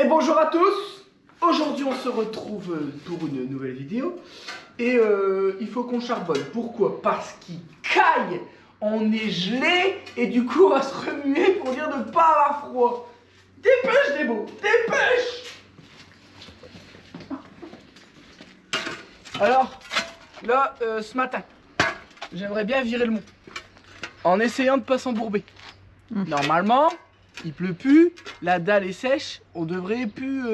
Et bonjour à tous. Aujourd'hui on se retrouve pour une nouvelle vidéo. Et il faut qu'on charbonne. Pourquoi? Parce qu'il caille, on est gelé. Et du coup on va se remuer pour dire de ne pas avoir froid. Dépêche Débo, dépêche. Alors, là, ce matin, j'aimerais bien virer le mont. En essayant de ne pas s'embourber. Normalement, il pleut plus, la dalle est sèche, on devrait plus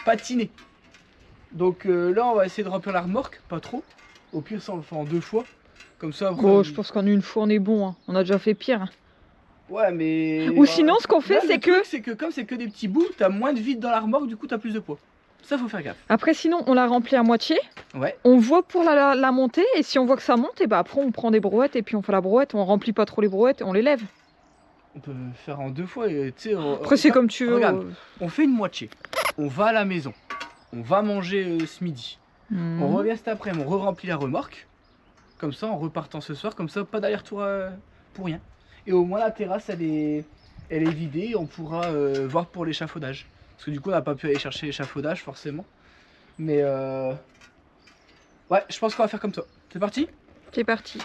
patiner. Donc là, on va essayer de remplir la remorque, pas trop. Au pire, ça on le fait en 2 fois. Comme ça, après, bon, je pense qu'en une fois on est bon, hein. On a déjà fait pire. Hein. Ouais, mais... Ou sinon, ce qu'on fait, c'est que comme c'est que des petits bouts, t'as moins de vide dans la remorque, du coup t'as plus de poids. Ça, faut faire gaffe. Après, sinon, on la remplit à moitié. Ouais. On voit pour la montée, et si on voit que ça monte, et bah après on prend des brouettes, et puis on fait la brouette, on remplit pas trop les brouettes, et on les lève. On peut faire en 2 fois, et tu sais... Après, c'est comme tu veux. Regarde, on fait une moitié. On va à la maison. On va manger ce midi. On revient cet après-midi, on re-remplit la remorque. Comme ça, en repartant ce soir, comme ça, pas d'aller-retour pour rien. Et au moins la terrasse, elle est vidée, et on pourra voir pour l'échafaudage. Parce que du coup, on n'a pas pu aller chercher l'échafaudage, forcément. Mais ouais, je pense qu'on va faire comme ça. C'est parti? C'est parti.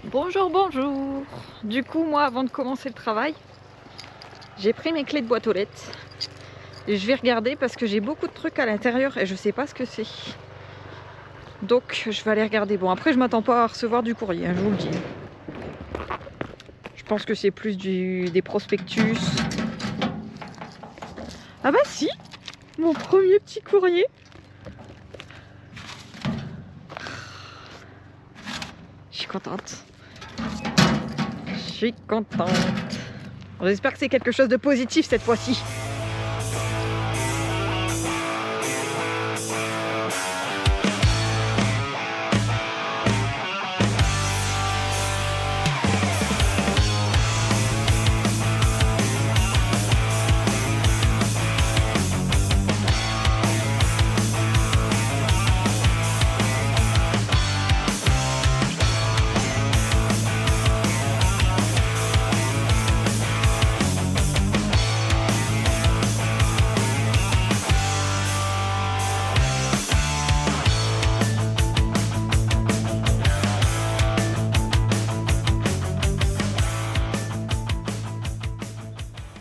Bonjour, bonjour. Du coup, moi, avant de commencer le travail, j'ai pris mes clés de boîte aux lettres. Et je vais regarder parce que j'ai beaucoup de trucs à l'intérieur et je sais pas ce que c'est. Donc, je vais aller regarder. Bon, après, je m'attends pas à recevoir du courrier, hein, je vous le dis. Je pense que c'est plus des prospectus. Ah bah si, mon premier petit courrier. Je suis contente. Je suis contente. J'espère que c'est quelque chose de positif cette fois-ci.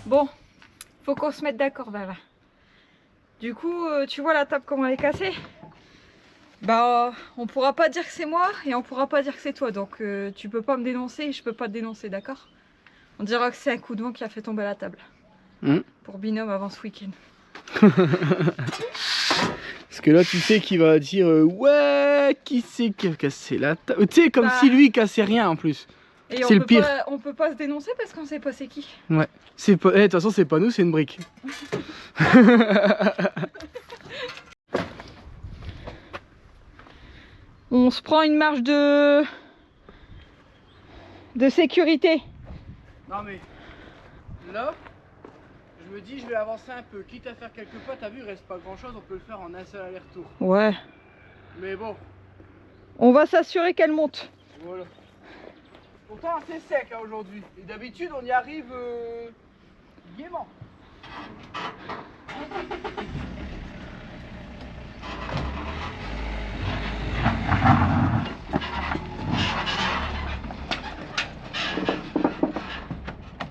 Bon, faut qu'on se mette d'accord, Baba. Du coup, tu vois la table comment elle est cassée? Bah, on pourra pas dire que c'est moi et on pourra pas dire que c'est toi. Donc, tu peux pas me dénoncer et je peux pas te dénoncer, d'accord? On dira que c'est un coup de vent qui a fait tomber la table. Pour binôme avant ce week-end. Parce que là, tu sais qu'il va dire ouais, qui c'est qui a cassé la table? Tu sais, comme si lui cassait rien en plus. C'est le pire. On peut pas se dénoncer parce qu'on sait pas c'est qui. Ouais. C'est pas. De toute façon, c'est pas nous, c'est une brique. On se prend une marge de sécurité. Non mais là, je me dis, je vais avancer un peu. Quitte à faire quelques pas, t'as vu, il reste pas grand chose, on peut le faire en un seul aller-retour. Ouais. Mais bon. On va s'assurer qu'elle monte. Voilà. Pourtant c'est sec hein, aujourd'hui. Et d'habitude on y arrive gaiement.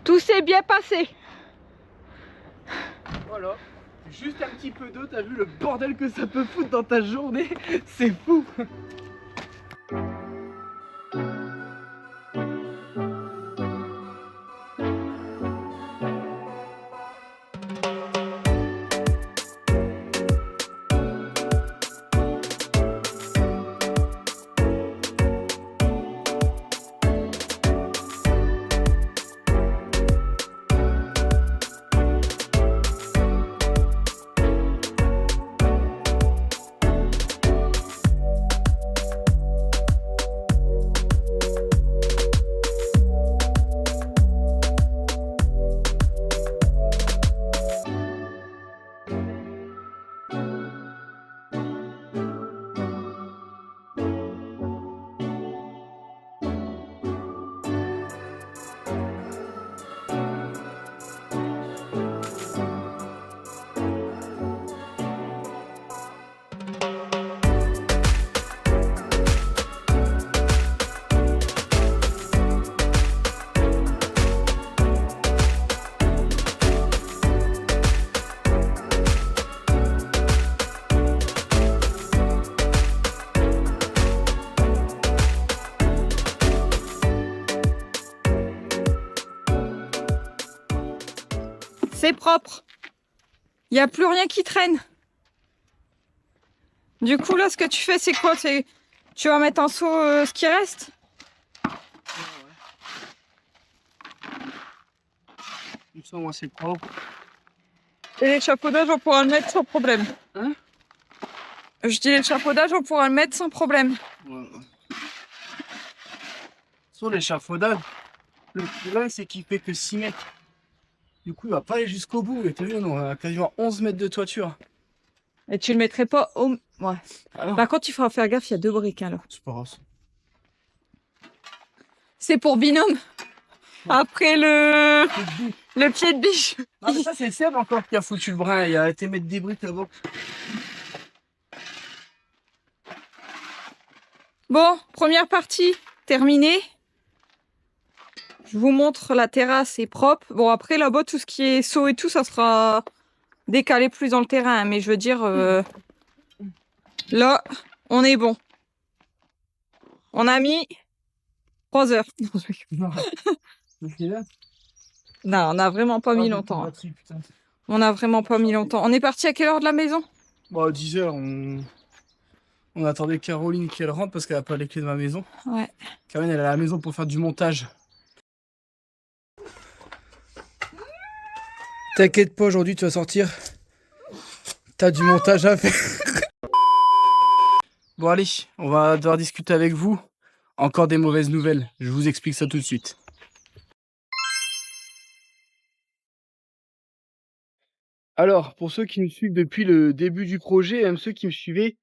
Tout s'est bien passé. Voilà. Juste un petit peu d'eau, t'as vu le bordel que ça peut foutre dans ta journée? C'est fou. c'est propre. Il n'y a plus rien qui traîne. Du coup, là, ce que tu fais, c'est quoi? Tu vas mettre en seau ce qui reste? Comme ça, moi, c'est propre. Et l'échafaudage, on pourra le mettre sans problème. Hein? Je dis l'échafaudage, on pourra le mettre sans problème. Ouais. Sur l'échafaudage, le problème, c'est qu'il fait que 6 mètres. Du coup, il va pas aller jusqu'au bout. Et t'as vu, on a quasiment 11 mètres de toiture. Et tu le mettrais pas au... Ouais. Alors, Par contre, il faudra faire gaffe, il y a 2 briques, alors. c'est pas grave. C'est pour binôme. Après le pied de biche. Ah, mais ça, c'est Seb encore qui a foutu le brin. Il a arrêté de mettre des briques là-bas. Bon, première partie terminée. Je vous montre la terrasse est propre. Bon, après là-bas, tout ce qui est seau et tout, ça sera décalé plus dans le terrain. Mais je veux dire, là, on est bon. On a mis 3 heures. Non, on n'a vraiment pas mis longtemps. Hein. On a vraiment pas mis longtemps. On est parti à quelle heure de la maison? Bon, à 10 heures, on attendait Caroline qu'elle rentre parce qu'elle n'a pas les clés de ma maison. Ouais. Caroline, elle est à la maison pour faire du montage. T'inquiète pas, aujourd'hui tu vas sortir. T'as du montage à faire. Bon allez, on va devoir discuter avec vous. Encore des mauvaises nouvelles. Je vous explique ça tout de suite. Alors, pour ceux qui me suivent depuis le début du projet, et même ceux qui me suivaient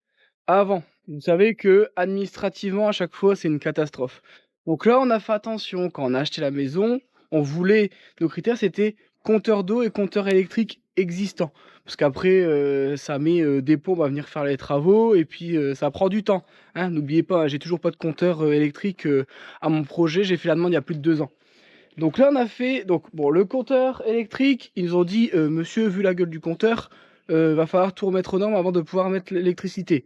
avant, vous savez que administrativement, à chaque fois, c'est une catastrophe. Donc là, on a fait attention. Quand on a acheté la maison, on voulait... Nos critères, c'était compteur d'eau et compteur électrique existant. Parce qu'après, ça met des pompes à venir faire les travaux et puis ça prend du temps. Hein, n'oubliez pas, j'ai toujours pas de compteur électrique à mon projet. J'ai fait la demande il y a plus de 2 ans. Donc là, on a fait bon, le compteur électrique. Ils nous ont dit, monsieur, vu la gueule du compteur, va falloir tout remettre aux normes avant de pouvoir mettre l'électricité.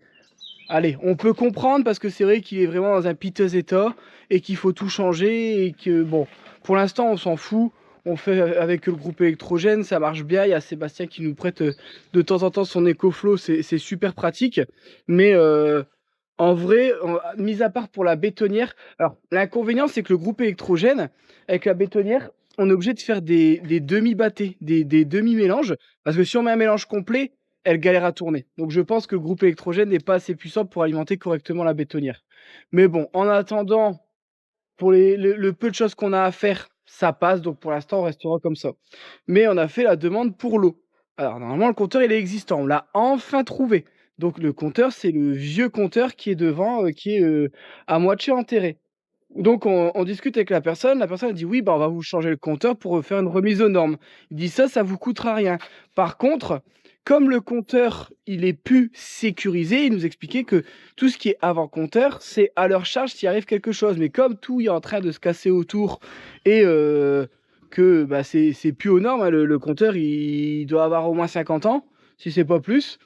Allez, on peut comprendre parce que c'est vrai qu'il est vraiment dans un piteux état et qu'il faut tout changer et que, bon, pour l'instant, on s'en fout. On fait avec le groupe électrogène, ça marche bien. Il y a Sébastien qui nous prête de temps en temps son EcoFlow, c'est super pratique. Mais en vrai, mis à part pour la bétonnière, alors l'inconvénient c'est que le groupe électrogène, avec la bétonnière, on est obligé de faire des demi-battés, des demi-mélanges, parce que si on met un mélange complet, elle galère à tourner. Donc je pense que le groupe électrogène n'est pas assez puissant pour alimenter correctement la bétonnière. Mais bon, en attendant, pour le peu de choses qu'on a à faire, ça passe, donc pour l'instant on restera comme ça. Mais on a fait la demande pour l'eau. Alors normalement le compteur il est existant, on l'a enfin trouvé. Donc le compteur c'est le vieux compteur qui est devant, qui est à moitié enterré. Donc on discute avec la personne dit oui bah on va vous changer le compteur pour faire une remise aux normes. Il dit ça vous coûtera rien. Par contre, comme le compteur il est plus sécurisé, il nous expliquait que tout ce qui est avant compteur, c'est à leur charge s'il arrive quelque chose. Mais comme tout est en train de se casser autour et que bah, c'est plus aux normes, hein, le compteur il doit avoir au moins 50 ans, si c'est pas plus.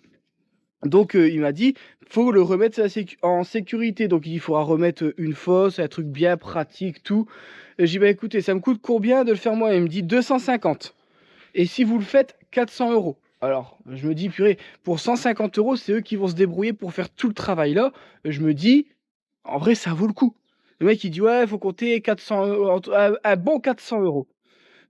Donc il m'a dit, faut le remettre en sécurité. Donc il faudra remettre une fosse, un truc bien pratique, tout. J'ai dit bah écoutez, ça me coûte combien de le faire moi? Il me dit 250. Et si vous le faites, 400 €. Alors, je me dis, purée, pour 150 €, c'est eux qui vont se débrouiller pour faire tout le travail là. Je me dis, en vrai, ça vaut le coup. Le mec, il dit, ouais, il faut compter 400 €, un bon 400 €.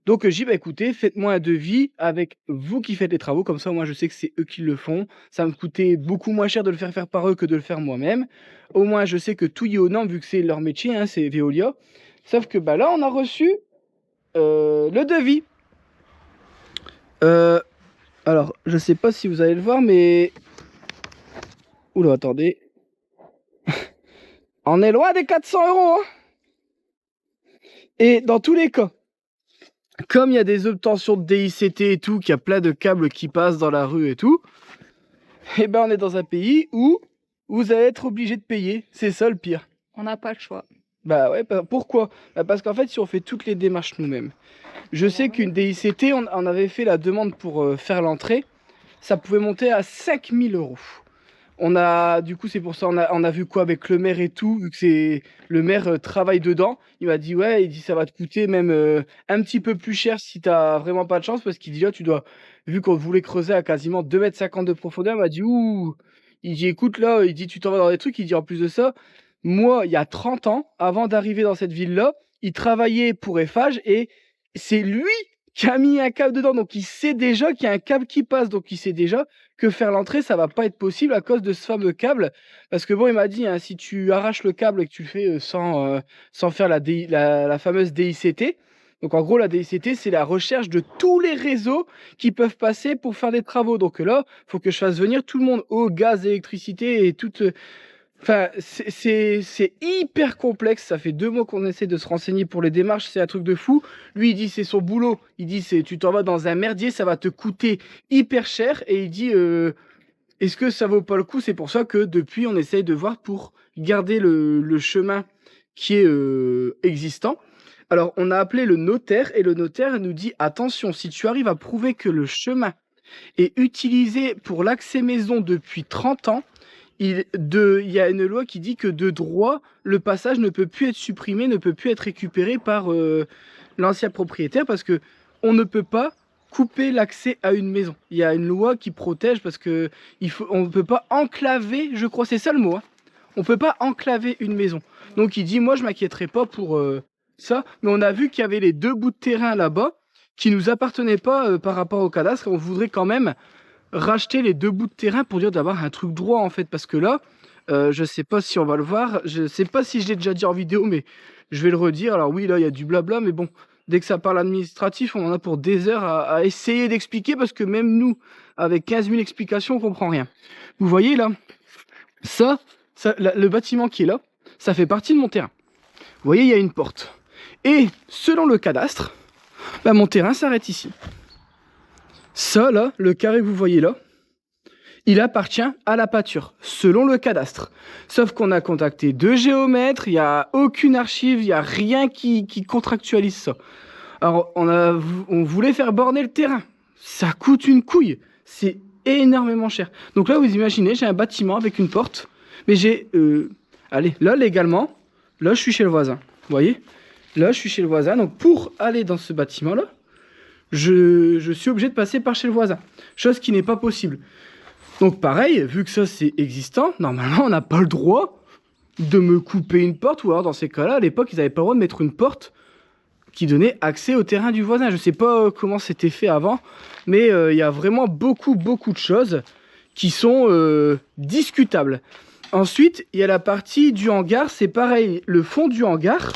Donc, je dis, bah écoutez, faites-moi un devis avec vous qui faites les travaux. Comme ça, moi, je sais que c'est eux qui le font. Ça me coûtait beaucoup moins cher de le faire par eux que de le faire moi-même. Au moins, je sais que tout y est aux normes, vu que c'est leur métier, hein, c'est Veolia. Sauf que bah, là, on a reçu le devis. Alors, je sais pas si vous allez le voir, mais... Oula, attendez. On est loin des 400 €, hein. Et dans tous les cas, comme il y a des obtentions de DICT et tout, qu'il y a plein de câbles qui passent dans la rue et tout, et ben on est dans un pays où vous allez être obligé de payer. C'est ça le pire. On n'a pas le choix. Bah ouais, pourquoi? Bah parce qu'en fait, si on fait toutes les démarches nous-mêmes, je sais qu'une DICT, on avait fait la demande pour faire l'entrée, ça pouvait monter à 5 000 €. Du coup, c'est pour ça, on a vu quoi avec le maire et tout, vu que le maire travaille dedans. Il m'a dit, ouais, il dit, ça va te coûter même un petit peu plus cher si t'as vraiment pas de chance, parce qu'il dit, là, vu qu'on voulait creuser à quasiment 2,50 m de profondeur, il m'a dit, ouh, il dit, écoute, là, il dit, tu t'en vas dans des trucs, il dit, en plus de ça, moi, il y a 30 ans, avant d'arriver dans cette ville-là, il travaillait pour Eiffage et c'est lui qui a mis un câble dedans, donc il sait déjà qu'il y a un câble qui passe, donc il sait déjà que faire l'entrée, ça va pas être possible à cause de ce fameux câble. Parce que bon, il m'a dit, hein, si tu arraches le câble et que tu le fais sans faire la fameuse DICT, donc en gros, la DICT, c'est la recherche de tous les réseaux qui peuvent passer pour faire des travaux. Donc là, il faut que je fasse venir tout le monde, eau, gaz, électricité et toute... Enfin, c'est hyper complexe. Ça fait 2 mois qu'on essaie de se renseigner pour les démarches. C'est un truc de fou. Lui, il dit c'est son boulot. Il dit tu t'en vas dans un merdier, ça va te coûter hyper cher. Et il dit est-ce que ça vaut pas le coup? C'est pour ça que depuis, on essaye de voir pour garder le chemin qui est existant. Alors, on a appelé le notaire et le notaire nous dit attention, si tu arrives à prouver que le chemin est utilisé pour l'accès maison depuis 30 ans, il y a une loi qui dit que de droit, le passage ne peut plus être supprimé, ne peut plus être récupéré par l'ancien propriétaire parce que on ne peut pas couper l'accès à une maison. Il y a une loi qui protège parce que on ne peut pas enclaver, je crois, c'est ça le mot. Hein. On ne peut pas enclaver une maison. Donc il dit, moi je m'inquiéterai pas pour ça, mais on a vu qu'il y avait les 2 bouts de terrain là-bas qui nous appartenaient pas par rapport au cadastre. On voudrait quand même racheter les 2 bouts de terrain pour dire d'avoir un truc droit en fait, parce que là je sais pas si on va le voir, je sais pas si je l'ai déjà dit en vidéo, mais je vais le redire. Alors oui, là il y a du blabla, mais bon, dès que ça parle administratif, on en a pour des heures à essayer d'expliquer, parce que même nous, avec 15 000 explications, on comprend rien. Vous voyez là, le bâtiment qui est là, ça fait partie de mon terrain. Vous voyez, il y a une porte, et selon le cadastre, bah, mon terrain s'arrête ici. Ça, là, le carré que vous voyez là, il appartient à la pâture, selon le cadastre. Sauf qu'on a contacté 2 géomètres, il n'y a aucune archive, il n'y a rien qui contractualise ça. Alors, on voulait faire borner le terrain. Ça coûte une couille. C'est énormément cher. Donc là, vous imaginez, j'ai un bâtiment avec une porte, mais j'ai... allez, là, légalement, là, je suis chez le voisin. Vous voyez? Là, je suis chez le voisin. Donc, pour aller dans ce bâtiment-là, je suis obligé de passer par chez le voisin, chose qui n'est pas possible. Donc pareil, vu que ça c'est existant, normalement on n'a pas le droit de me couper une porte, ou alors dans ces cas-là, à l'époque ils n'avaient pas le droit de mettre une porte qui donnait accès au terrain du voisin. Je sais pas comment c'était fait avant, mais il y a vraiment beaucoup de choses qui sont discutables. Ensuite, il y a la partie du hangar, c'est pareil, le fond du hangar,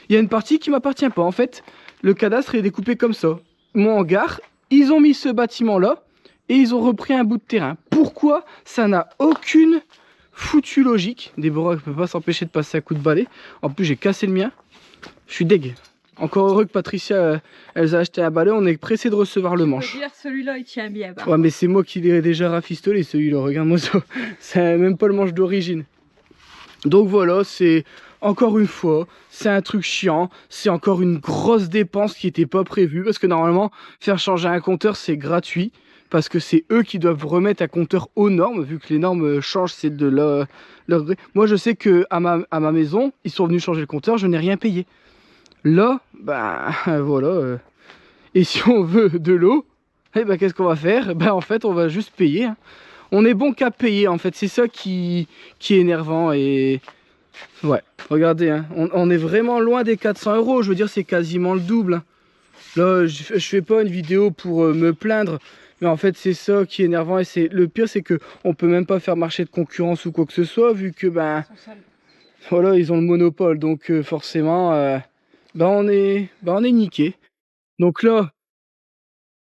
il y a une partie qui m'appartient pas. En fait, le cadastre est découpé comme ça. Mon hangar, ils ont mis ce bâtiment là et ils ont repris un bout de terrain. Pourquoi? Ça n'a aucune foutue logique. Déborah ne peut pas s'empêcher de passer un coup de balai. En plus j'ai cassé le mien. Je suis deg. Encore heureux que Patricia elle a acheté un balai. On est pressé de recevoir le manche. Je veux dire, celui-là il tient bien. Ouais, mais c'est moi qui l'ai déjà rafistolé celui-là. Regarde-moi ça. C'est même pas le manche d'origine. Donc voilà, c'est encore une fois, c'est un truc chiant, c'est encore une grosse dépense qui n'était pas prévue, parce que normalement, faire changer un compteur, c'est gratuit, parce que c'est eux qui doivent remettre un compteur aux normes, vu que les normes changent, c'est de leur... Moi, je sais que à ma maison, ils sont venus changer le compteur, je n'ai rien payé. Là, bah voilà. Et si on veut de l'eau, eh ben, qu'est-ce qu'on va faire? Ben, en fait, on va juste payer. Hein. On est bon qu'à payer, en fait, c'est ça qui est énervant. Et ouais, regardez, hein. On est vraiment loin des 400 €. Je veux dire, c'est quasiment le double. Hein. Là, je fais pas une vidéo pour me plaindre, mais en fait, c'est ça qui est énervant. Et le pire, c'est que on peut même pas faire marché de concurrence ou quoi que ce soit, vu que ben voilà, ils ont le monopole. Donc forcément, on est niqué. Donc là,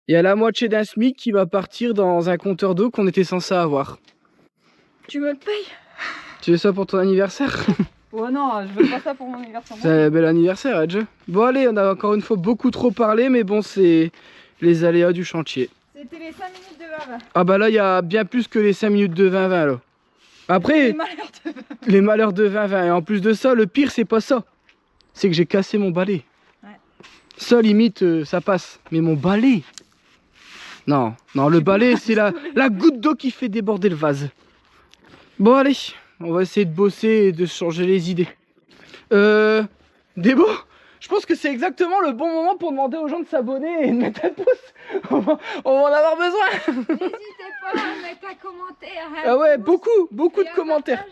il y a la moitié d'un SMIC qui va partir dans un compteur d'eau qu'on était censé avoir. Tu me le payes? Tu veux ça pour ton anniversaire? Oh non, je veux pas ça pour mon anniversaire. C'est un bel anniversaire, Edge. Bon allez, on a encore une fois beaucoup trop parlé, mais bon, c'est les aléas du chantier. C'était les 5 minutes de 20-20. Ah bah là, il y a bien plus que les 5 minutes de 20-20 là. Après, les malheurs de 20-20. Et en plus de ça, le pire, c'est pas ça. C'est que j'ai cassé mon balai. Ouais. Ça, limite, ça passe. Mais mon balai... Non, le balai, c'est la goutte d'eau qui fait déborder le vase. Bon allez, on va essayer de bosser et de changer les idées. Débo, je pense que c'est exactement le bon moment pour demander aux gens de s'abonner et de mettre un pouce. On va en avoir besoin. N'hésitez pas à mettre un commentaire. Ah ouais, beaucoup de commentaires.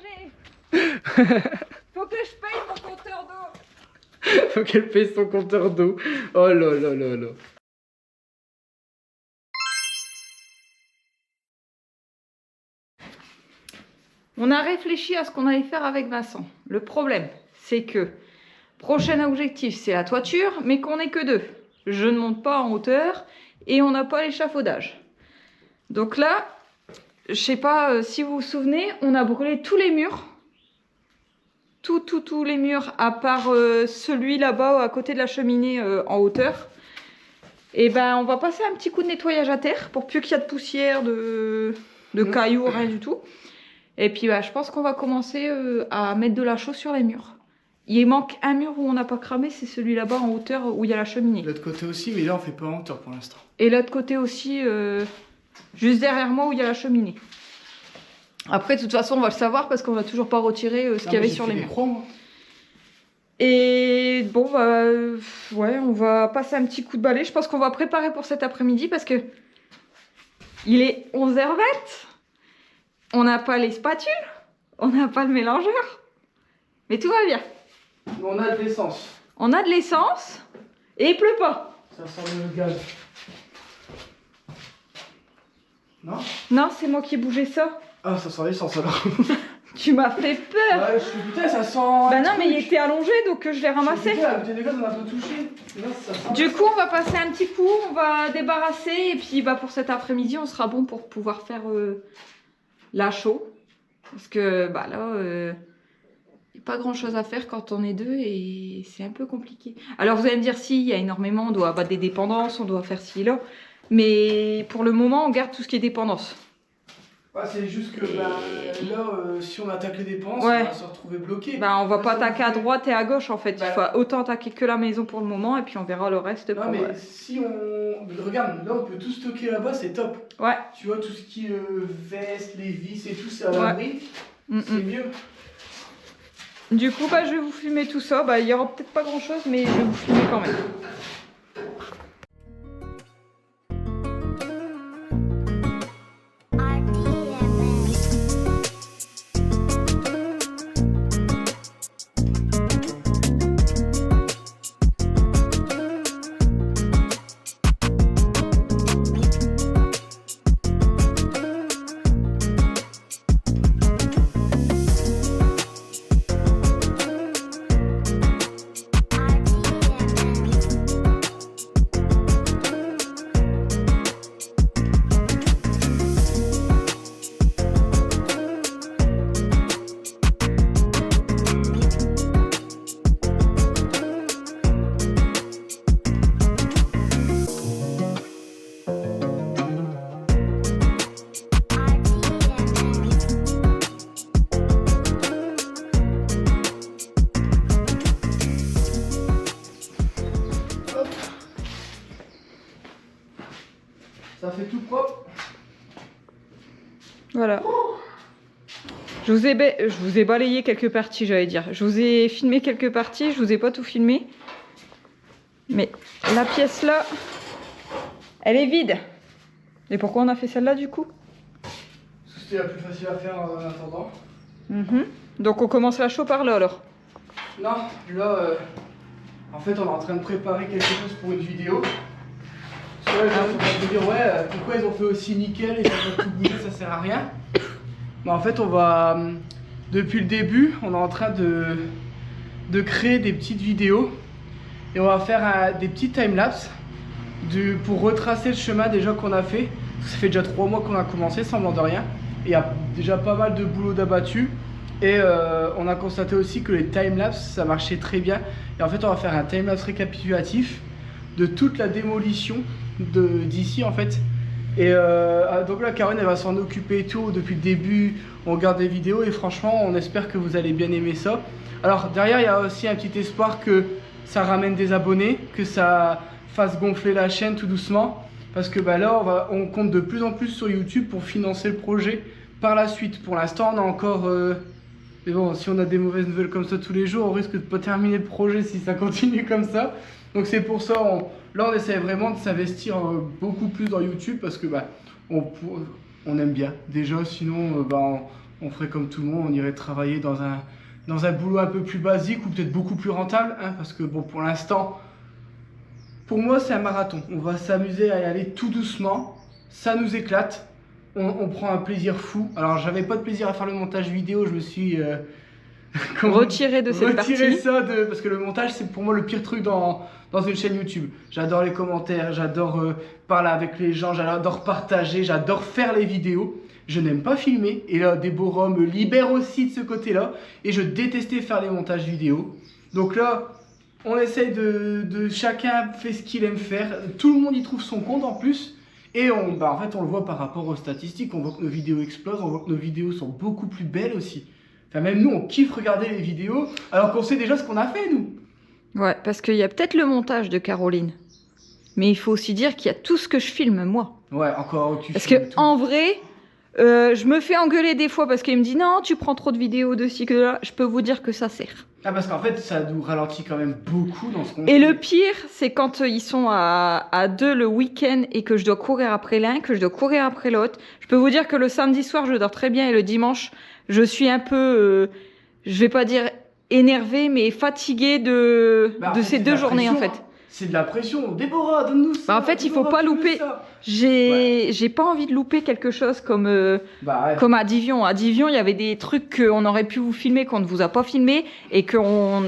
Faut que je paye mon compteur d'eau. Faut qu'elle paye son compteur d'eau. Oh là là là là. On a réfléchi à ce qu'on allait faire avec Vincent. Le problème, c'est que prochain objectif, c'est la toiture, mais qu'on n'est que deux. Je ne monte pas en hauteur et on n'a pas l'échafaudage. Donc là, je sais pas si vous vous souvenez, on a brûlé tous les murs. Tous les murs, à part celui là-bas à côté de la cheminée en hauteur. Et ben, on va passer un petit coup de nettoyage à terre pour plus qu'il y ait de poussière, de cailloux, rien du tout. Et puis bah, je pense qu'on va commencer à mettre de la chaux sur les murs. Il manque un mur où on n'a pas cramé, c'est celui là-bas en hauteur où il y a la cheminée. L'autre côté aussi, mais là on fait pas en hauteur pour l'instant. Et l'autre côté aussi, juste derrière moi où il y a la cheminée. Après de toute façon on va le savoir parce qu'on va toujours pas retirer ce qu'il y avait sur les murs. Croix, moi. Et bon bah ouais, on va passer un petit coup de balai. Je pense qu'on va préparer pour cet après-midi parce que il est 11h20. On n'a pas les spatules, on n'a pas le mélangeur, mais tout va bien. On a de l'essence. On a de l'essence et il pleut pas. Ça sent le gaz. Non? Non, c'est moi qui ai bougé ça. Ah, ça sent l'essence alors. Tu m'as fait peur. Ouais, je suis putain, ça sent. Bah non, mais il était allongé donc je l'ai ramassé. Putain, la bouteille de gaz, on a un peu touché. Là, ça sent Du coup, on va passer un petit coup, on va débarrasser et puis bah, pour cet après-midi, on sera bon pour pouvoir faire la chaux. Parce que bah là, il n'y a pas grand-chose à faire quand on est deux et c'est un peu compliqué. Alors vous allez me dire, si, il y a énormément, on doit abattre des dépendances, on doit faire ci et là. Mais pour le moment, on garde tout ce qui est dépendance. Ouais, c'est juste que bah, là, si on attaque les dépenses, Ouais. on va se retrouver bloqué. Bah, on va pas Ça attaquer à droite et à gauche en fait. Bah. Il faut autant attaquer que la maison pour le moment et puis on verra le reste. Non, pour, mais si on. Regarde, là, on peut tout stocker là-bas, c'est top. Ouais. Tu vois, tout ce qui est veste, les vis et tout, c'est à Ouais. l'abri. C'est mieux. Du coup, bah, je vais vous filmer tout ça. Bah, il y aura peut-être pas grand-chose, mais je vais vous filmer quand même. Ça fait tout propre. Voilà. Je vous ai balayé quelques parties, j'allais dire. Je vous ai filmé quelques parties, je vous ai pas tout filmé. Mais la pièce là, elle est vide. Et pourquoi on a fait celle-là du coup? C'était la plus facile à faire en attendant. Donc on commence la chaux par là alors. Non, là, en fait, on est en train de préparer quelque chose pour une vidéo. Parce que là, on va se dire, ouais, pourquoi ils ont fait aussi nickel et ils ont tout bougé, ça sert à rien. Mais en fait, on va, depuis le début, on est en train de créer des petites vidéos. Et on va faire des petits timelapses pour retracer le chemin déjà qu'on a fait. Ça fait déjà 3 mois qu'on a commencé, semblant de rien. Et il y a déjà pas mal de boulot d'abattu. Et on a constaté aussi que les timelapses, ça marchait très bien. Et en fait, on va faire un timelapse récapitulatif de toute la démolition d'ici en fait. Et donc là, Caroline, elle va s'en occuper et tout depuis le début. On regarde des vidéos et franchement, on espère que vous allez bien aimer ça. Alors derrière, il y a aussi un petit espoir que ça ramène des abonnés, que ça fasse gonfler la chaîne tout doucement. Parce que bah, là, on compte de plus en plus sur YouTube pour financer le projet par la suite. Pour l'instant, on a encore... Mais bon, si on a des mauvaises nouvelles comme ça tous les jours, on risque de pas terminer le projet si ça continue comme ça. Donc c'est pour ça, là on essaie vraiment de s'investir beaucoup plus dans YouTube parce que bah, on aime bien. Déjà, sinon on ferait comme tout le monde, on irait travailler dans un boulot un peu plus basique ou peut-être beaucoup plus rentable. Hein, parce que bon, pour l'instant, pour moi c'est un marathon. On va s'amuser à y aller tout doucement, ça nous éclate. On prend un plaisir fou. Alors j'avais pas de plaisir à faire le montage vidéo, je me suis retiré de cette partie. Parce que le montage c'est pour moi le pire truc dans une chaîne YouTube. J'adore les commentaires, j'adore parler avec les gens, j'adore partager, j'adore faire les vidéos. Je n'aime pas filmer et là Deborah me libère aussi de ce côté-là et je détestais faire les montages vidéo. Donc là on essaye de chacun fait ce qu'il aime faire. Tout le monde y trouve son compte en plus. Et en fait, on le voit par rapport aux statistiques, on voit que nos vidéos explosent, on voit que nos vidéos sont beaucoup plus belles aussi. Enfin, même nous, on kiffe regarder les vidéos, alors qu'on sait déjà ce qu'on a fait, nous. Ouais, parce qu'il y a peut-être le montage de Caroline, mais il faut aussi dire qu'il y a tout ce que je filme, moi. Ouais, encore, tu parce filmes que en vrai, je me fais engueuler des fois parce qu'il me dit non, tu prends trop de vidéos de ci que de là. Je peux vous dire que ça sert. Ah, parce qu'en fait, ça nous ralentit quand même beaucoup dans ce qu'on Et fait. le pire, c'est quand ils sont à deux le week-end et que je dois courir après l'un, que je dois courir après l'autre. Je peux vous dire que le samedi soir, je dors très bien et le dimanche, je suis un peu, je vais pas dire énervée, mais fatiguée de ces 2 journées en fait. C'est de la pression. Déborah, donne-nous ça. En fait, il faut pas louper. J'ai pas envie de louper quelque chose comme à Divion. À Divion, il y avait des trucs qu'on aurait pu vous filmer, qu'on ne vous a pas filmé et qu'on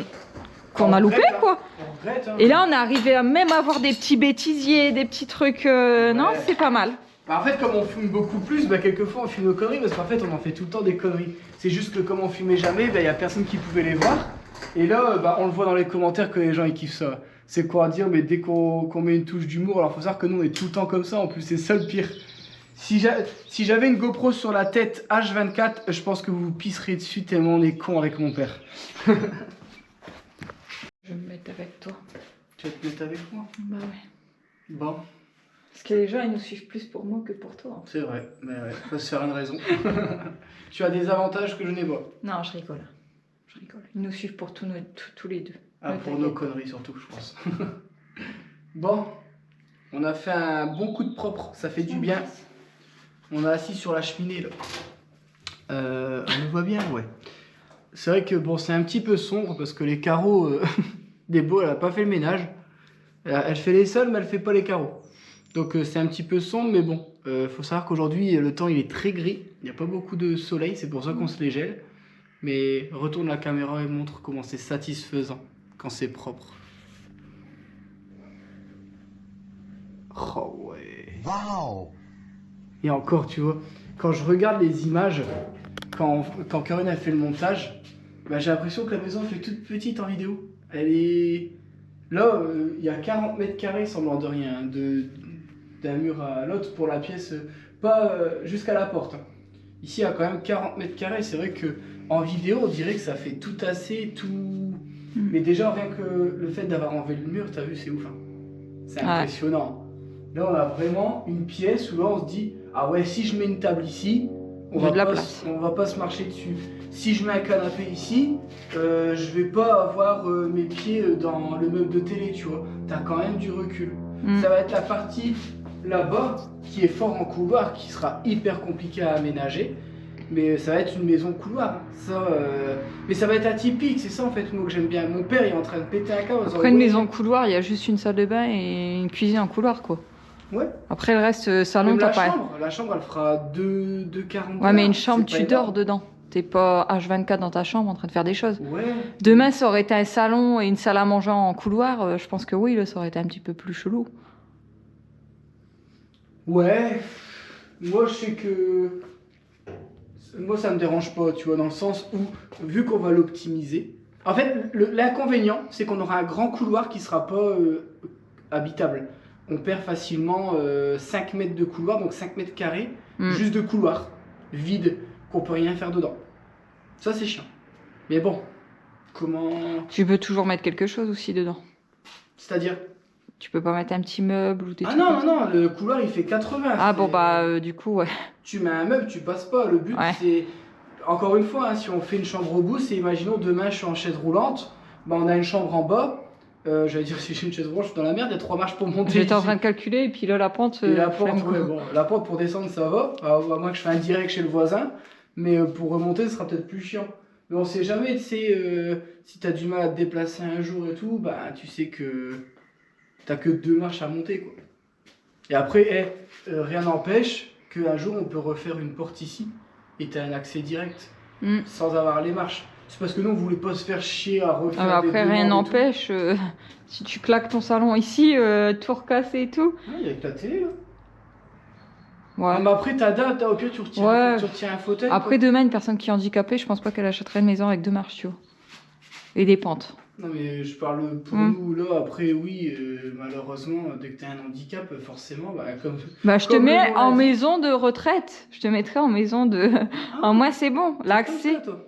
a loupé, quoi. On regrette, hein. Et là, on est arrivé à même avoir des petits bêtisiers, des petits trucs. Non, c'est pas mal. En fait, comme on filme beaucoup plus, quelquefois on filme nos conneries parce qu'en fait, on en fait tout le temps des conneries. C'est juste que comme on filmait jamais, il y a personne qui pouvait les voir. Et là, on le voit dans les commentaires que les gens ils kiffent ça. C'est quoi dire, mais dès qu'on met une touche d'humour, alors faut savoir que nous on est tout le temps comme ça, en plus c'est ça le pire. Si j'avais une GoPro sur la tête H24, je pense que vous pisseriez dessus tellement on est con avec mon père. Je vais me mettre avec toi. Tu vas te mettre avec moi? Bah ouais. Bon. Parce que les gens ils nous suivent plus pour moi que pour toi. C'est vrai, mais ouais, faut se faire une raison. Tu as des avantages que je n'ai pas. Non, je rigole. Je rigole. Ils nous suivent pour tous les deux. Ah, pour nos conneries surtout, je pense. Bon, on a fait un bon coup de propre, ça fait du bien. On est assis sur la cheminée là. On le voit bien, ouais. C'est vrai que bon, c'est un petit peu sombre parce que les carreaux des beaux, elle a pas fait le ménage. Elle fait les sols, mais elle fait pas les carreaux. Donc c'est un petit peu sombre, mais bon, faut savoir qu'aujourd'hui le temps il est très gris. Il n'y a pas beaucoup de soleil, c'est pour ça qu'on se les gèle. Mais retourne la caméra et montre comment c'est satisfaisant quand c'est propre. Oh ouais. Wow. Et encore, tu vois, quand je regarde les images, quand Corinne a fait le montage, j'ai l'impression que la maison fait toute petite en vidéo. Elle est... Là, il y a 40 mètres carrés, semblant de rien, d'un mur à l'autre pour la pièce, pas jusqu'à la porte. Ici, il y a quand même 40 mètres carrés. C'est vrai que en vidéo, on dirait que ça fait tout assez, tout... Mais déjà, rien que le fait d'avoir enlevé le mur, t'as vu, c'est ouf. Hein. C'est impressionnant. Ouais. Là, on a vraiment une pièce où là, on se dit, ah ouais, si je mets une table ici, on va pas se marcher dessus. Si je mets un canapé ici, je vais pas avoir mes pieds dans le meuble de télé, tu vois. T'as quand même du recul. Ça va être la partie là-bas qui est fort en couloir, qui sera hyper compliqué à aménager. Mais ça va être une maison couloir. Ça, mais ça va être atypique, c'est ça en fait, moi que j'aime bien. Mon père il est en train de péter un câble. Après une maison couloir, il y a juste une salle de bain et une cuisine en couloir, quoi. Ouais. Après le reste, salon, t'as pas. La chambre, elle fera 2,40. Ouais, mais une chambre, tu dors dedans. T'es pas H24 dans ta chambre en train de faire des choses. Ouais. Demain, ça aurait été un salon et une salle à manger en couloir. Je pense que oui, là, ça aurait été un petit peu plus chelou. Ouais. Moi, je sais que... Moi, ça me dérange pas, tu vois, dans le sens où, vu qu'on va l'optimiser... En fait, l'inconvénient, c'est qu'on aura un grand couloir qui sera pas habitable. On perd facilement 5 mètres de couloir, donc 5 mètres carrés, juste de couloir, vide, qu'on peut rien faire dedans. Ça, c'est chiant. Mais bon, comment... Tu peux toujours mettre quelque chose aussi dedans. C'est-à-dire? Tu peux pas mettre un petit meuble ou des Ah trucs non, comme non, non, le couloir il fait 80. Ah c'est- bon, bah du coup, ouais. Tu mets un meuble, tu passes pas. Le but Ouais. c'est. Encore une fois, hein, si on fait une chambre au bout, c'est imaginons demain je suis en chaise roulante, bah on a une chambre en bas. J'allais dire si j'ai une chaise roulante, je suis dans la merde, il y a 3 marches pour monter. J'étais en ici. train de calculer et puis là, la pente. Et la pente, flemme, quoi. ouais, bon, la pente pour descendre ça va, à moins que je fasse un direct chez le voisin, mais pour remonter ce sera peut-être plus chiant. Mais on sait jamais, tu sais, si t'as du mal à te déplacer un jour et tout, bah tu sais que t'as que 2 marches à monter quoi. Et après, rien n'empêche qu'un jour on peut refaire une porte ici et t'as un accès direct sans avoir les marches. C'est parce que nous on voulait pas se faire chier à refaire Ah, mais des après, rien demandes et tout. n'empêche, si tu claques ton salon ici, tout recassé et tout. Ah, il y a que la télé là. Ouais. Ah, mais après ta date, au pire tu retires, Ouais. tu retires un fauteuil. Après, quoi. demain, une personne qui est handicapée, je pense pas qu'elle achèterait une maison avec 2 marches, tu vois. Et des pentes. Non mais je parle pour nous là, après oui, malheureusement dès que t'as un handicap forcément, bah comme... Bah, je te Comme le mets nom en l'a dit. maison de retraite. Je te mettrai en maison de. En moi, c'est bon. T'es L'accès. comme ça, toi.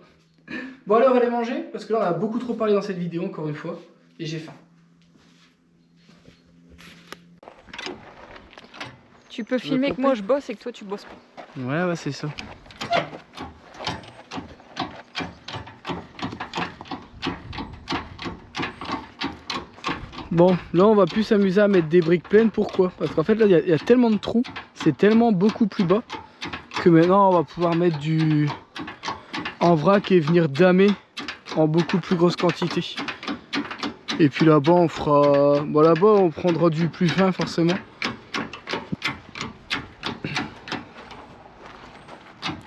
Bon alors allez manger, parce que là on a beaucoup trop parlé dans cette vidéo encore une fois, et j'ai faim. Tu peux filmer que moi je bosse et que toi tu bosses pas. Ouais c'est ça. Bon, là on va plus s'amuser à mettre des briques pleines, pourquoi? Parce qu'en fait là il y a tellement de trous, c'est tellement beaucoup plus bas, que maintenant on va pouvoir mettre du en vrac et venir damer en beaucoup plus grosse quantité. Et puis là-bas on fera... Bon là-bas on prendra du plus fin forcément.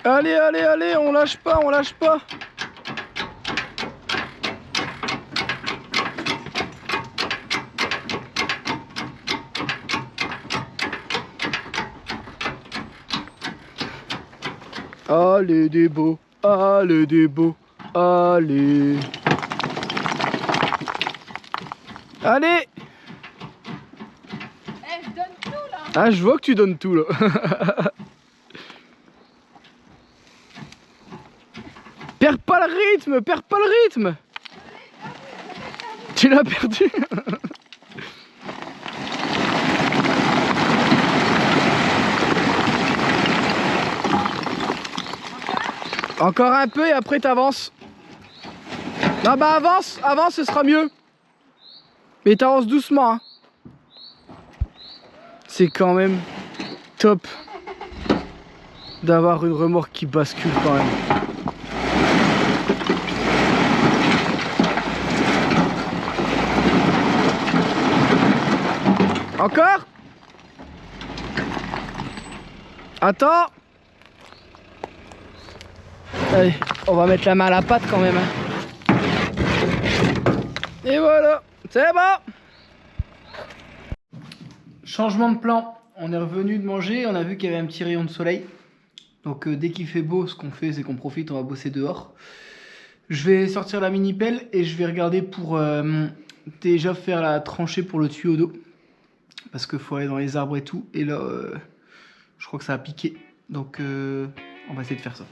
Allez, allez, allez, on lâche pas, on lâche pas. Allez des beaux, allez des beaux, allez. Allez. Eh, je donne tout là. Ah, je vois que tu donnes tout là. Perds pas le rythme, perds pas le rythme. Tu l'as perdu. Encore un peu et après t'avances. Non bah avance, avance, ce sera mieux. Mais t'avances doucement. Hein. C'est quand même top d'avoir une remorque qui bascule quand même. Encore? Attends. Allez, on va mettre la main à la pâte quand même. Hein. Et voilà, c'est bon. Changement de plan. On est revenu de manger, on a vu qu'il y avait un petit rayon de soleil. Donc dès qu'il fait beau, ce qu'on fait, c'est qu'on profite, on va bosser dehors. Je vais sortir la mini pelle et je vais regarder pour déjà faire la tranchée pour le tuyau d'eau. Parce qu'il faut aller dans les arbres et tout. Et là, je crois que ça a piqué. Donc on va essayer de faire ça.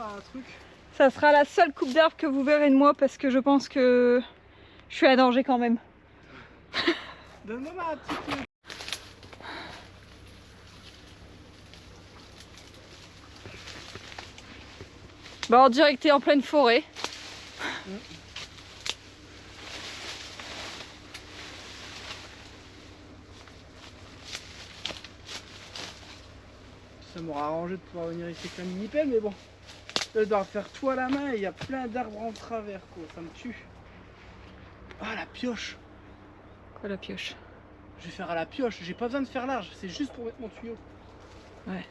un truc. Ça sera la seule coupe d'herbe que vous verrez de moi parce que je pense que je suis à danger quand même. Donne-moi un petit peu. Bah on dirait que t'es en pleine forêt. Ça m'aura arrangé de pouvoir venir ici avec la mini-pelle, mais bon. Là, je dois faire tout à la main et il y a plein d'arbres en travers, quoi. Ça me tue. Ah, la pioche. Quoi la pioche? Je vais faire à la pioche. J'ai pas besoin de faire large. C'est juste pour mettre mon tuyau. Ouais.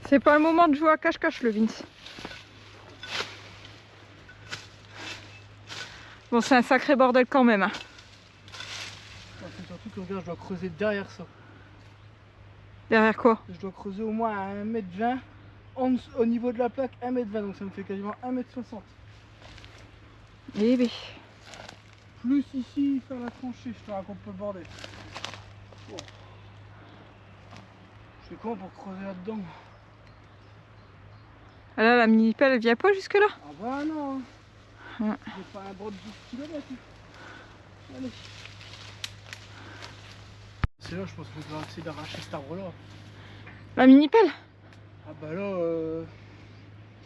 C'est pas le moment de jouer à cache-cache le Vince. Bon c'est un sacré bordel quand même. Hein. C'est surtout que regarde, je dois creuser derrière ça. Derrière quoi? Je dois creuser au moins à 1,20 m. Au niveau de la plaque, 1,20 m. Donc ça me fait quasiment 1,60 m. Eh bien. Plus ici, faire la tranchée. Je te raconte pas le bordel. Bon. Je fais comment pour creuser là-dedans? Ah là la mini-pelle elle vient pas jusque là? Ah bah non. Ouais. J'ai pas un bord de 12 km. Allez. C'est là, je pense que je vais essayer d'arracher cet arbre-là. La mini-pelle? Ah bah là,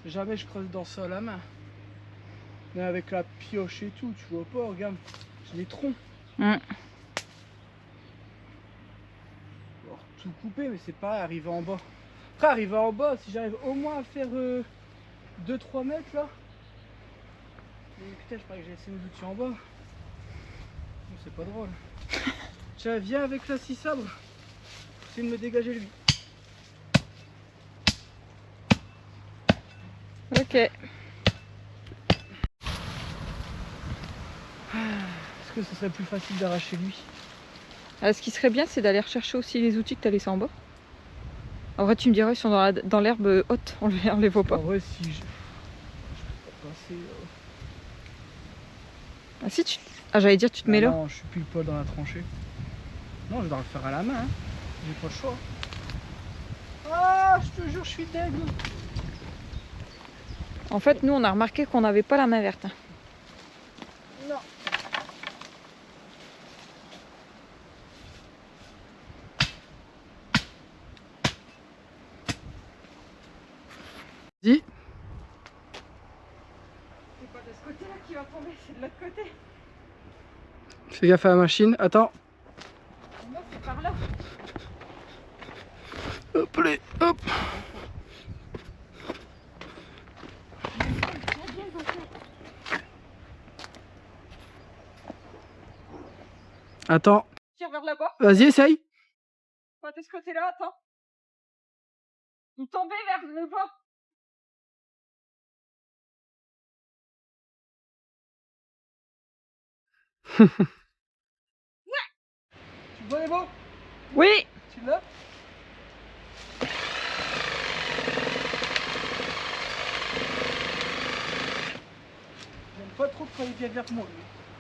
jamais je creuse dans ça à la main. Mais avec la pioche et tout, tu vois pas, regarde, j'ai des troncs. Ouais. Alors, tout couper, mais c'est pas arriver en bas. Après, arriver en bas, si j'arrive au moins à faire 2-3 mètres là. Mais putain, je crois que j'ai laissé mes outils en bas. C'est pas drôle. Tiens, viens avec la scie sabre. Essaye de me dégager lui. Ok. Est-ce que ce serait plus facile d'arracher lui? Alors, ce qui serait bien c'est d'aller rechercher aussi les outils que tu as laissés en bas. En vrai tu me dirais ils sont dans l'herbe haute, on les voit pas. En vrai, si je peux pas passer. Ah si tu... Ah j'allais dire tu te mets là. Non, je suis pile poil dans la tranchée. Non, je dois le faire à la main. Hein. J'ai pas le choix. Ah, je te jure, je suis deg. En fait nous on a remarqué qu'on n'avait pas la main verte. Hein. Non. Dis. C'est pas de ce côté là qui va tomber, c'est de l'autre côté. Fais gaffe à la machine, attends. Non, c'est par là. Hop, allez, hop. Attends. Tire vers là-bas. Vas-y, essaye. Pas de ce côté-là, attends. Il tombait vers le bas. Tu vois les mots? Oui. Tu l'as? J'aime pas trop quand il vient vers moi.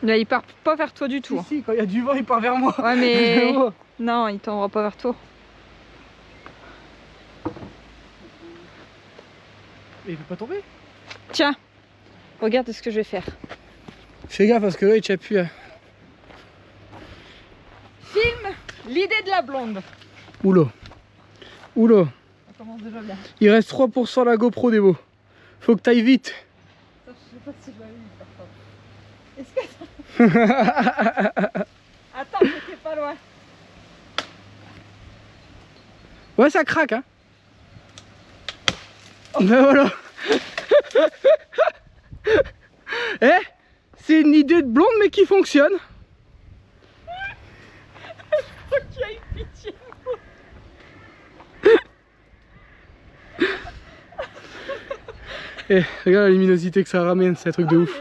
Là, il part pas vers toi du tout. Si, quand il y a du vent, il part vers moi. Ouais, mais non, il tombera pas vers toi. Et il veut pas tomber? Tiens, regarde ce que je vais faire. Fais gaffe parce que là, il tient plus. Hein. Filme l'idée de la blonde. Oula. Oula. Ça commence déjà bien. Il reste 3% la GoPro des mots. Faut que t'ailles vite. Ça, je sais pas si je l'avais vu par contre. Est-ce que... Attends, j'étais pas loin. Ouais, ça craque, hein. Ben voilà. Eh, c'est une idée de blonde mais qui fonctionne. Faut qu'il y ait pitié. Et regarde la luminosité que ça ramène, c'est un truc de ouf.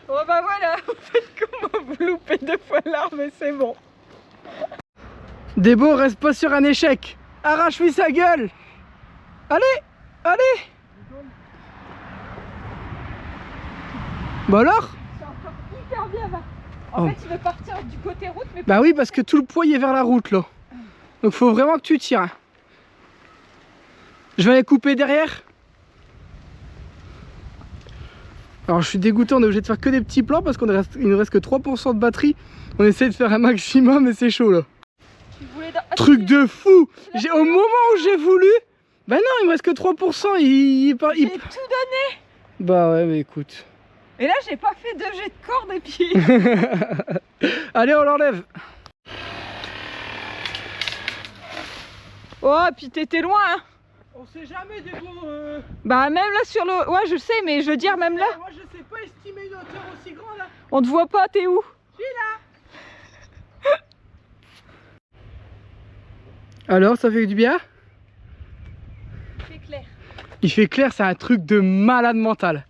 Oh bah voilà, vous faites comment vous loupez 2 fois l'arbre et c'est bon. Débo, reste pas sur un échec. Arrache-lui sa gueule. Allez, allez. Bon alors? C'est encore hyper bien là. En fait, il veut partir du côté route, mais... Bah oui, parce que tout le poids il est vers la route là. Donc faut vraiment que tu tires. Je vais aller couper derrière. Alors je suis dégoûté, on est obligé de faire que des petits plans parce qu'il ne reste que 3% de batterie. On essaie de faire un maximum et c'est chaud là. Truc de fou. Au moment où j'ai voulu... Bah non, il me reste que 3%. J'ai tout donné. Bah ouais, mais écoute. Et là, j'ai pas fait 2 jets de corde et puis... Allez, on l'enlève. Oh, puis t'étais loin, hein. On sait jamais des bons... Bah même là sur le... Ouais, je sais, mais je veux dire, même là... Moi, je sais pas estimer une hauteur aussi grande là. On te voit pas, t'es où? Je suis là. Alors, ça fait du bien? Il fait clair. Il fait clair, c'est un truc de malade mental.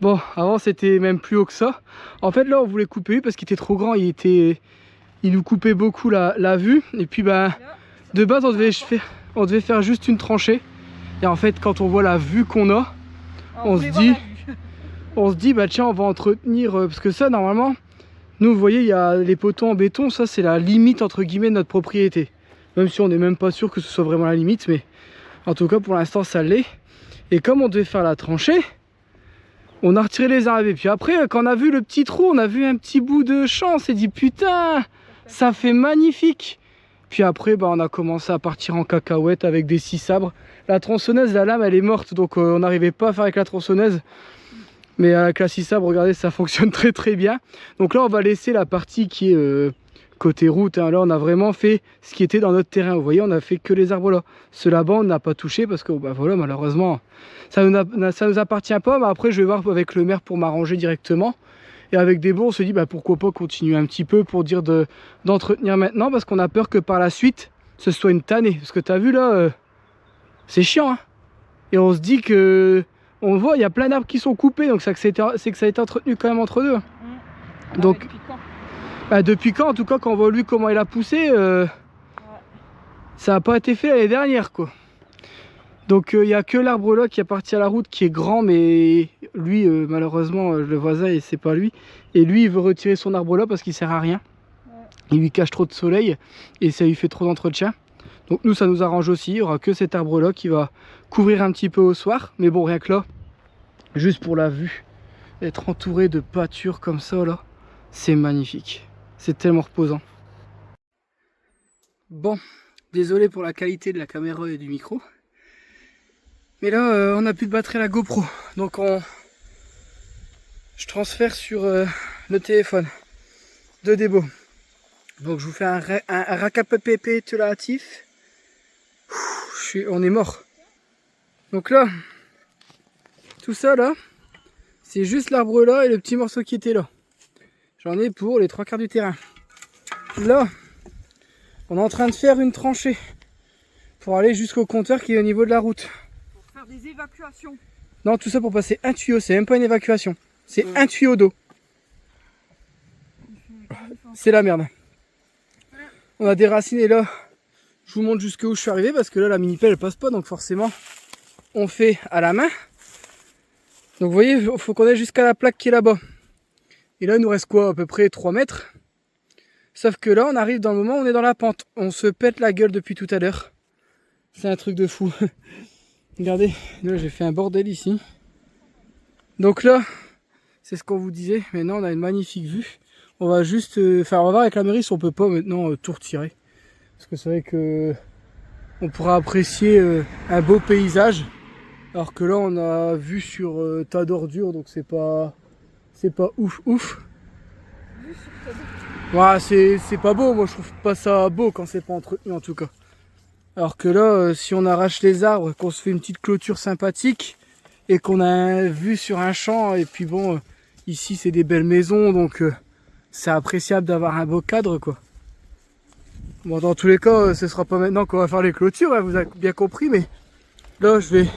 Bon, avant c'était même plus haut que ça. En fait là on voulait couper lui parce qu'il était trop grand, il nous coupait beaucoup la vue. Et puis bah de base on devait faire juste une tranchée. Et en fait quand on voit la vue qu'on a, on se dit bah tiens on va entretenir parce que ça normalement, nous vous voyez il y a les poteaux en béton, ça c'est la limite entre guillemets de notre propriété. Même si on n'est même pas sûr que ce soit vraiment la limite, mais en tout cas pour l'instant ça l'est. Et comme on devait faire la tranchée, on a retiré les arbres. Et puis après quand on a vu le petit trou, on a vu un petit bout de champ, on s'est dit putain ça fait magnifique. Puis après bah, on a commencé à partir en cacahuète avec des scie sabres. La tronçonneuse, la lame elle est morte, donc on n'arrivait pas à faire avec la tronçonneuse. Mais avec la scie sabre, regardez, ça fonctionne très très bien. Donc là on va laisser la partie qui est côté route, hein. Là on a vraiment fait ce qui était dans notre terrain. Vous voyez, on a fait que les arbres là. Ceux là-bas on n'a pas touché parce que bah, voilà, malheureusement ça nous appartient pas. Mais après je vais voir avec le maire pour m'arranger directement. Et avec des bons on se dit bah, pourquoi pas continuer un petit peu pour dire d'entretenir maintenant, parce qu'on a peur que par la suite ce soit une tannée. Parce que tu as vu là, c'est chiant, hein. Et on se dit que on voit il y a plein d'arbres qui sont coupés, donc c'est que ça a été entretenu quand même entre deux. Donc depuis quand? Bah, depuis quand, en tout cas quand on voit lui comment il a poussé, ça n'a pas été fait l'année dernière quoi. Donc il n'y a que l'arbre là qui est parti à la route qui est grand, mais lui malheureusement le voisin et c'est pas lui. Et lui il veut retirer son arbre là parce qu'il sert à rien. Il lui cache trop de soleil et ça lui fait trop d'entretien. Donc nous ça nous arrange aussi, il n'y aura que cet arbre là qui va couvrir un petit peu au soir. Mais bon rien que là, juste pour la vue, être entouré de pâture comme ça là, c'est magnifique. C'est tellement reposant. Bon, désolé pour la qualité de la caméra et du micro. Mais là, on n'a plus de batterie à la GoPro. Donc je transfère sur le téléphone de Débo. Donc je vous fais un récapitulatif. On est mort. Donc là, tout ça là, c'est juste l'arbre là et le petit morceau qui était là. J'en ai pour les 3/4 du terrain. Là, on est en train de faire une tranchée pour aller jusqu'au compteur qui est au niveau de la route. Pour faire des évacuations. Non, tout ça pour passer un tuyau, c'est même pas une évacuation. C'est un tuyau d'eau. C'est la merde. On a des racines et là, je vous montre jusqu'où je suis arrivé parce que là, la mini-pelle elle passe pas, donc forcément, on fait à la main. Donc vous voyez, il faut qu'on aille jusqu'à la plaque qui est là-bas. Et là il nous reste quoi, à peu près 3 mètres. Sauf que là on arrive dans le moment où on est dans la pente. On se pète la gueule depuis tout à l'heure. C'est un truc de fou. Regardez, là j'ai fait un bordel ici. Donc là, c'est ce qu'on vous disait. Maintenant on a une magnifique vue. On va juste, on va voir avec la mairie si on peut pas maintenant tout retirer. Parce que c'est vrai que on pourra apprécier un beau paysage. Alors que là on a vu sur tas d'ordures, donc c'est pas ouf. Ouais, c'est pas beau, moi je trouve pas ça beau quand c'est pas entretenu en tout cas. Alors que là, si on arrache les arbres, qu'on se fait une petite clôture sympathique et qu'on a une vue sur un champ, et puis bon, ici c'est des belles maisons, donc c'est appréciable d'avoir un beau cadre quoi. Bon, dans tous les cas, ce sera pas maintenant qu'on va faire les clôtures, hein, vous avez bien compris, mais là je vais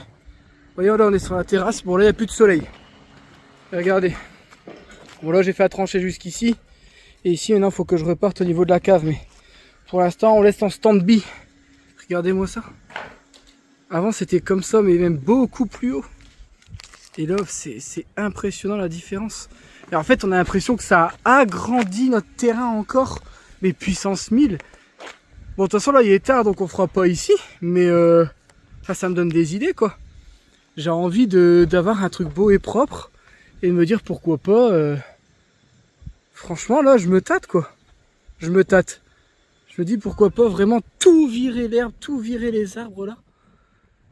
Voyons, là on est sur la terrasse. Bon, là il n'y a plus de soleil. Regardez. Bon, là j'ai fait la tranchée jusqu'ici. Et ici maintenant il faut que je reparte au niveau de la cave. Mais pour l'instant on laisse en stand-by. Regardez-moi ça. Avant c'était comme ça, mais même beaucoup plus haut. Et là c'est impressionnant la différence. Et en fait on a l'impression que ça a agrandi notre terrain encore. Mais puissance 1000. Bon, de toute façon là il est tard donc on fera pas ici. Mais ça me donne des idées quoi. J'ai envie d'avoir un truc beau et propre. Et de me dire pourquoi pas. Franchement là je me tâte quoi. Je me tâte. Je me dis pourquoi pas vraiment tout virer l'herbe, tout virer les arbres là.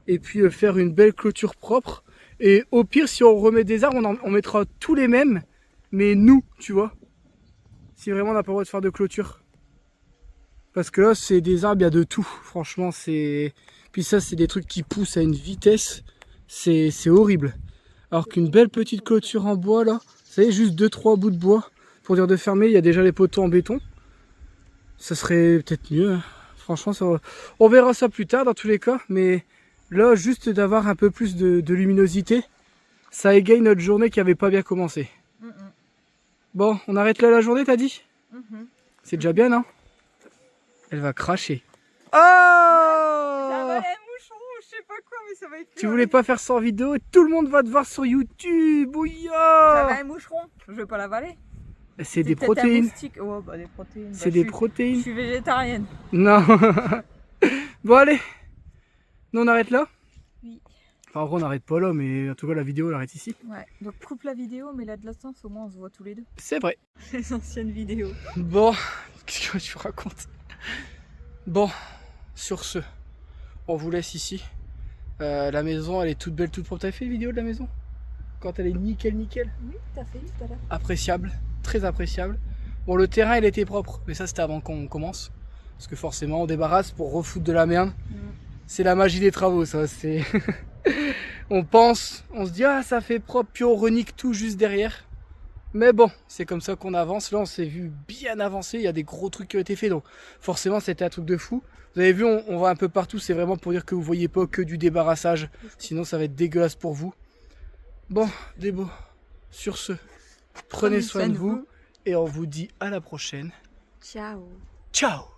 Et puis faire une belle clôture propre. Et au pire si on remet des arbres on mettra tous les mêmes. Mais nous tu vois. Si vraiment on n'a pas le droit de faire de clôture. Parce que là c'est des arbres, il y a de tout. Franchement c'est... Puis ça c'est des trucs qui poussent à une vitesse. C'est horrible. Alors qu'une belle petite clôture en bois là. Vous savez juste 2-3 bouts de bois. Pour dire de fermer, il y a déjà les poteaux en béton. Ça serait peut-être mieux. Hein. Franchement, on verra ça plus tard dans tous les cas. Mais là, juste d'avoir un peu plus de luminosité, ça égaye notre journée qui avait pas bien commencé. Bon, on arrête là la journée, t'as dit? C'est déjà bien, non? Elle va cracher. Oh! Ça va, moucheron, je sais pas quoi, mais ça va être... Tu voulais pas faire ça en vidéo et tout le monde va te voir sur YouTube. Ouya! Ça va, un moucheron, je vais pas l'avaler. C'est des protéines. Oh, bah, des protéines. C'est des protéines. Je suis végétarienne. Non. Bon allez. Nous on arrête là? Oui. Enfin, en gros on n'arrête pas là, mais en tout cas la vidéo elle arrête ici. Ouais, donc coupe la vidéo, mais là de l'instant au moins on se voit tous les deux. C'est vrai. Les anciennes vidéos. Bon, qu'est-ce que tu racontes? Bon, sur ce, on vous laisse ici. La maison elle est toute belle, toute propre. T'avais fait une vidéo de la maison? Quand elle est nickel nickel? Oui, t'as fait tout à l'heure. Appréciable, très appréciable. Bon, le terrain il était propre, mais ça c'était avant qu'on commence. Parce que forcément on débarrasse pour refoutre de la merde. C'est la magie des travaux ça, c'est... on pense, on se dit ah ça fait propre, puis on renique tout juste derrière. Mais bon, c'est comme ça qu'on avance. Là on s'est vu bien avancer, il y a des gros trucs qui ont été faits, donc forcément c'était un truc de fou. Vous avez vu, on va un peu partout, c'est vraiment pour dire que vous voyez pas que du débarrassage, sinon ça va être dégueulasse pour vous. Bon, des beaux, sur ce, prenez soin de vous et on vous dit à la prochaine. Ciao. Ciao.